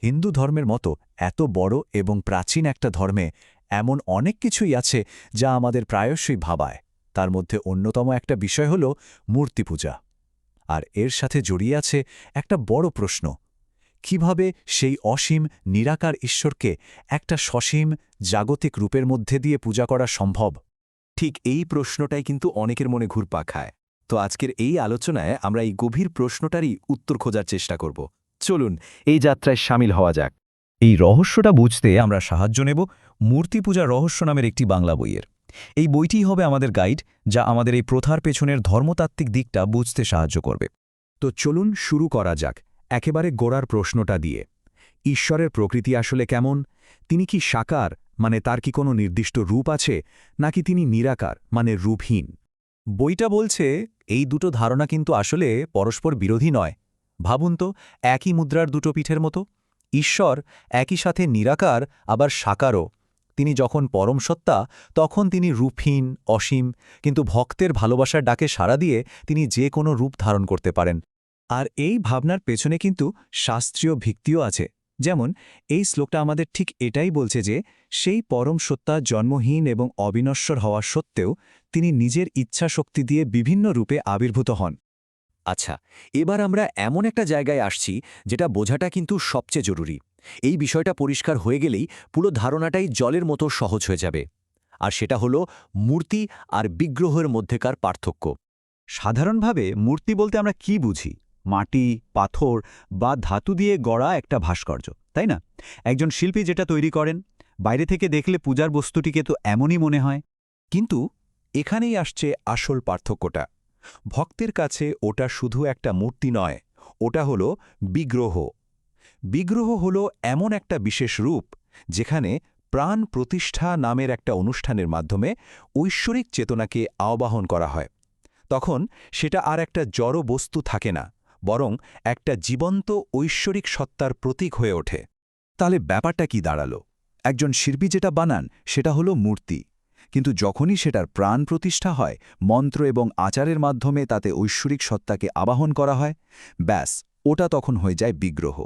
হিন্দু ধর্মের মতো এত বড় এবং প্রাচীন একটা ধর্মে এমন অনেক কিছুই আছে যা আমাদের প্রায়শই ভাবায়। তার মধ্যে অন্যতম একটা বিষয় হল মূর্তি পূজা। আর এর সাথে জড়িয়ে আছে একটা বড় প্রশ্ন, কিভাবে সেই অসীম নিরাকার ঈশ্বরকে একটা সসীম জাগতিক রূপের মধ্যে দিয়ে পূজা করা সম্ভব? ঠিক এই প্রশ্নটাই কিন্তু অনেকের মনে ঘুরপাক খায়। তো আজকের এই আলোচনায় আমরা এই গভীর প্রশ্নটারই উত্তর খোঁজার চেষ্টা করব। চলুন এই যাত্রায় সামিল হওয়া যাক। এই রহস্যটা বুঝতে আমরা সাহায্য নেব মূর্তি পূজা রহস্য নামের একটি বাংলা বইয়ের। এই বইটিই হবে আমাদের গাইড, যা আমাদের এই প্রথার পেছনের ধর্মতাত্ত্বিক দিকটা বুঝতে সাহায্য করবে। তো চলুন শুরু করা যাক একেবারে গোড়ার প্রশ্নটা দিয়ে। ঈশ্বরের প্রকৃতি আসলে কেমন? তিনি কি সাকার, মানে তার কি কোনো নির্দিষ্ট রূপ আছে, নাকি তিনি নিরাকার, মানে রূপহীন? বইটা বলছে এই দুটো ধারণা কিন্তু আসলে পরস্পর বিরোধী নয়। ভাবুন তো, একই মুদ্রার দুটো পিঠের মতো। ঈশ্বর একই সাথে নিরাকার আবার সাকারও। তিনি যখন পরম সত্তা তখন তিনি রূপহীন, অসীম, কিন্তু ভক্তের ভালোবাসার ডাকে সাড়া দিয়ে তিনি যে কোনো রূপ ধারণ করতে পারেন। আর এই ভাবনার পেছনে কিন্তু শাস্ত্রীয় ভিত্তিও আছে। যেমন এই শ্লোকটা আমাদের ঠিক এটাই বলছে যে সেই পরম সত্তা জন্মহীন এবং অবিনশ্বর হওয়া সত্ত্বেও তিনি নিজের ইচ্ছাশক্তি দিয়ে বিভিন্ন রূপে আবির্ভূত হন। আচ্ছা, এবার আমরা এমন একটা জায়গায় আসছি যেটা বোঝাটা কিন্তু সবচেয়ে জরুরি। এই বিষয়টা পরিষ্কার হয়ে গেলেই পুরো ধারণাটাই জলের মতো সহজ হয়ে যাবে। আর সেটা হলো মূর্তি আর বিগ্রহের মধ্যেকার পার্থক্য। সাধারণভাবে মূর্তি বলতে আমরা কি বুঝি? মাটি, পাথর বা ধাতু দিয়ে গড়া একটা ভাস্কর্য, তাই না? একজন শিল্পী যেটা তৈরি করেন, বাইরে থেকে দেখলে পূজার বস্তুটিকে তো এমনই মনে হয়। কিন্তু এখানেই আসছে আসল পার্থক্যটা। ভক্তের কাছে ওটা শুধু একটা মূর্তি নয়, ওটা হলো বিগ্রহ। বিগ্রহ হলো এমন একটা বিশেষ রূপ যেখানে প্রাণ প্রতিষ্ঠা নামের একটা অনুষ্ঠানের মাধ্যমে ঐশ্বরিক চেতনাকে আহ্বান করা হয়। তখন সেটা আর একটা জড় বস্তু থাকে না, বরং একটা জীবন্ত ঐশ্বরিক সত্তার প্রতীক হয়ে ওঠে। তাহলে ব্যাপারটা কি দাঁড়ালো? একজন শিল্পী যেটা বানান সেটা হলো মূর্তি, কিন্তু যখনই সেটার প্রাণ প্রতিষ্ঠা হয়, মন্ত্র এবং আচারের মাধ্যমে তাতে ঐশ্বরিক সত্তাকে আবাহন করা হয়, ব্যাস, ওটা তখন হয়ে যায় বিগ্রহ।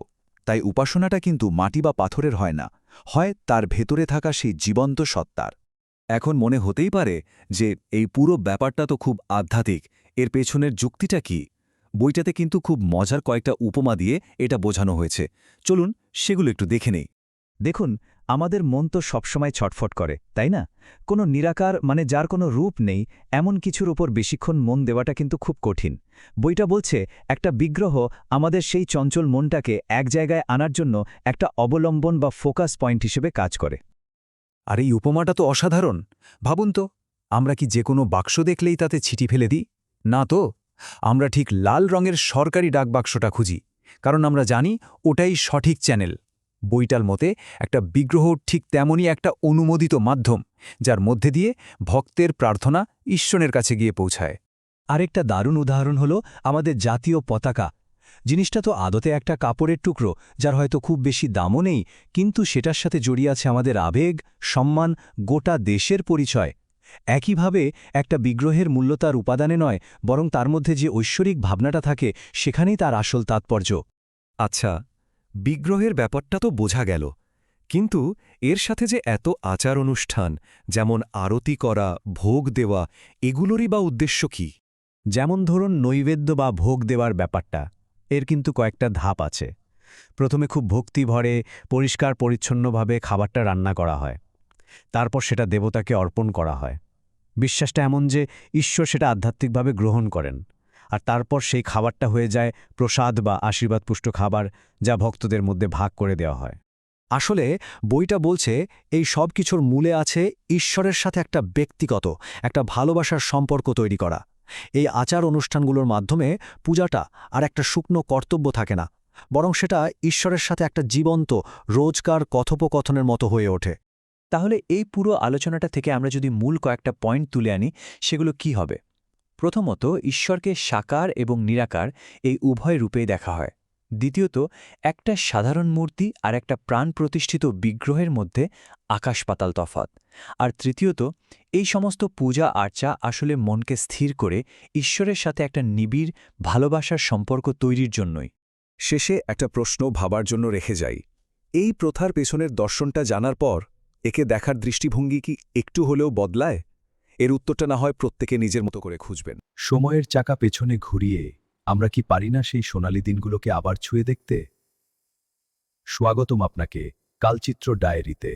তাই উপাসনাটা কিন্তু মাটি বা পাথরের হয় না, হয় তার ভেতরে থাকা সেই জীবন্ত সত্তার। এখন মনে হতেই পারে যে এই পুরো ব্যাপারটা তো খুব আধ্যাত্মিক, এর পেছনের যুক্তিটা কি? বইটাতে কিন্তু খুব মজার কয়েকটা উপমা দিয়ে এটা বোঝানো হয়েছে। চলুন সেগুলো একটু দেখে নেই। দেখুন, আমাদের মন তো সবসময় ছটফট করে, তাই না? কোনো নিরাকার, মানে যার কোনো রূপ নেই, এমন কিছুর উপর বেশিক্ষণ মন দেওয়াটা কিন্তু খুব কঠিন। বইটা বলছে একটা বিগ্রহ আমাদের সেই চঞ্চল মনটাকে এক জায়গায় আনার জন্য একটা অবলম্বন বা ফোকাস পয়েন্ট হিসেবে কাজ করে। আর এই উপমাটা তো অসাধারণ। ভাবুন তো, আমরা কি যে কোনো বাক্স দেখলেই তাতে ছিটি ফেলে দিই? না তো। আমরা ঠিক লাল রঙের সরকারি ডাকবাক্সটা খুঁজি, কারণ আমরা জানি ওটাই সঠিক চ্যানেল। বইটার মতে একটা বিগ্রহ ঠিক তেমনই একটা অনুমোদিত মাধ্যম, যার মধ্যে দিয়ে ভক্তের প্রার্থনা ঈশ্বরের কাছে গিয়ে পৌঁছায়। আরেকটা দারুণ উদাহরণ হলো আমাদের জাতীয় পতাকা। জিনিসটা তো আদতে একটা কাপড়ের টুকরো, যার হয়তো খুব বেশি দামও নেই, কিন্তু সেটার সাথে জড়িয়ে আছে আমাদের আবেগ, সম্মান, গোটা দেশের পরিচয়। একইভাবে একটা বিগ্রহের মূল্য তার উপাদানে নয়, বরং তার মধ্যে যে ঐশ্বরিক ভাবনাটা থাকে সেখানেই তার আসল তাৎপর্য। আচ্ছা, বিগ্রহের ব্যাপারটা তো বোঝা গেল, কিন্তু এর সাথে যে এত আচার অনুষ্ঠান, যেমন আরতি করা, ভোগ দেওয়া, এগুলোরই বা উদ্দেশ্য কি? যেমন ধরুন নৈবেদ্য বা ভোগ দেওয়ার ব্যাপারটা, এর কিন্তু কয়েকটা ধাপ আছে। প্রথমে খুব ভক্তি ভরে পরিষ্কার পরিচ্ছন্নভাবে খাবারটা রান্না করা হয়। তারপর সেটা দেবতাকে অর্পণ করা হয়। বিশ্বাসটা এমন যে ঈশ্বর সেটা আধ্যাত্মিকভাবে গ্রহণ করেন। আর তারপর সেই খাবারটা হয়ে যায় প্রসাদ বা আশীর্বাদপুষ্ট খাবার, যা ভক্তদের মধ্যে ভাগ করে দেওয়া হয়। আসলে বইটা বলছে এই সব কিছুর মূলে আছে ঈশ্বরের সাথে একটা ব্যক্তিগত, একটা ভালোবাসার সম্পর্ক তৈরি করা। এই আচার অনুষ্ঠানগুলোর মাধ্যমে পূজাটা আর একটা শুকনো কর্তব্য থাকে না, বরং সেটা ঈশ্বরের সাথে একটা জীবন্ত, রোজকার কথোপকথনের মতো হয়ে ওঠে। তাহলে এই পুরো আলোচনাটা থেকে আমরা যদি মূল কয়েকটা পয়েন্ট তুলে আনি, সেগুলো কি হবে? প্রথমত, ঈশ্বরকে সাকার এবং নিরাকার এই উভয় রূপেই দেখা হয়। দ্বিতীয়ত, একটা সাধারণ মূর্তি আর একটা প্রাণ প্রতিষ্ঠিত বিগ্রহের মধ্যে আকাশ পাতাল তফাৎ। আর তৃতীয়ত, এই সমস্ত পূজা আর্চা আসলে মনকে স্থির করে ঈশ্বরের সাথে একটা নিবিড় ভালোবাসার সম্পর্ক তৈরির জন্যই। শেষে একটা প্রশ্ন ভাবার জন্য রেখে যাই। এই প্রথার পেছনের দর্শনটা জানার পর একে দেখার দৃষ্টিভঙ্গি কি একটু হলেও বদলায়? এর উত্তরটা না হয় প্রত্যেকে নিজের মতো করে খুঁজবেন। সময়ের চাকা পেছনে ঘুরিয়ে আমরা কি পারি না সেই সোনালি দিনগুলোকে আবার ছুঁয়ে দেখতে? স্বাগতম আপনাকে কালচিত্র ডায়েরিতে।